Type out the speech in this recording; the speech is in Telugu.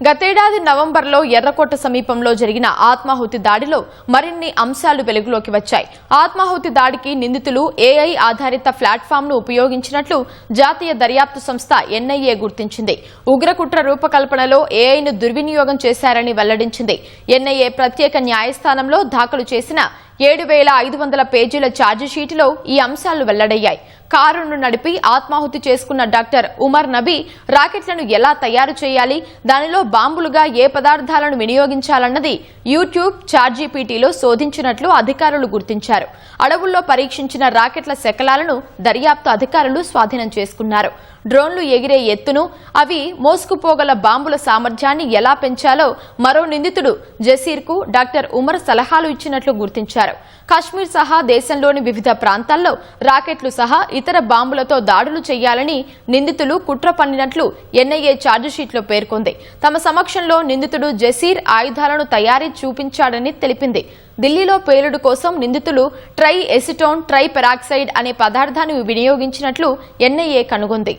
గతేడాది నవంబర్లో ఎర్రకోట సమీపంలో జరిగిన ఆత్మాహుతి దాడిలో మరిన్ని అంశాలు వెలుగులోకి వచ్చాయి. ఆత్మాహుతి దాడికి నిందితులు ఏఐ ఆధారిత ప్లాట్ఫామ్ను ఉపయోగించినట్లు జాతీయ దర్యాప్తు సంస్థ ఎన్ఐఏ గుర్తించింది. ఉగ్రకుట్ర రూపకల్పనలో ఏఐను దుర్వినియోగం చేశారని వెల్లడించింది. ఎన్ఐఏ ప్రత్యేక న్యాయస్థానంలో దాఖలు చేసిన 7,500 పేజీల ఛార్జిషీటులో ఈ అంశాలు వెల్లడయ్యాయి. కారును నడిపి ఆత్మాహుతి చేసుకున్న డాక్టర్ ఉమర్ నబీ రాకెట్లను ఎలా తయారు చేయాలి, దానిలో బాంబులుగా ఏ పదార్థాలను వినియోగించాలన్నది యూట్యూబ్ చాట్‌జీపీటీలో శోధించినట్లు అధికారులు గుర్తించారు. అడవుల్లో పరీక్షించిన రాకెట్ల శకలాలను దర్యాప్తు అధికారులు స్వాధీనం చేసుకున్నారు. డ్రోన్లు ఎగిరే ఎత్తును, అవి మోసుకుపోగల బాంబుల సామర్థ్యాన్ని ఎలా పెంచాలో మరో నిందితుడు జసీర్కు డాక్టర్ ఉమర్ సలహాలు ఇచ్చినట్లు గుర్తించారు. కశ్మీర్ సహా దేశంలోని వివిధ ప్రాంతాల్లో రాకెట్లు సహా ఇతర బాంబులతో దాడులు చేయాలని నిందితులు కుట్ర పన్నినట్లు ఎన్ఐఏ ఛార్జిషీట్లో పేర్కొంది. తమ సమక్షంలో నిందితుడు జసీర్ ఆయుధాలను తయారీ చూపించాడని తెలిపింది. ఢిల్లీలో పేలుడు కోసం నిందితులు ట్రై ఎసిటోన్ ట్రై పెరాక్సైడ్ అనే పదార్థాన్ని వినియోగించినట్లు ఎన్ఐఏ కనుగొంది.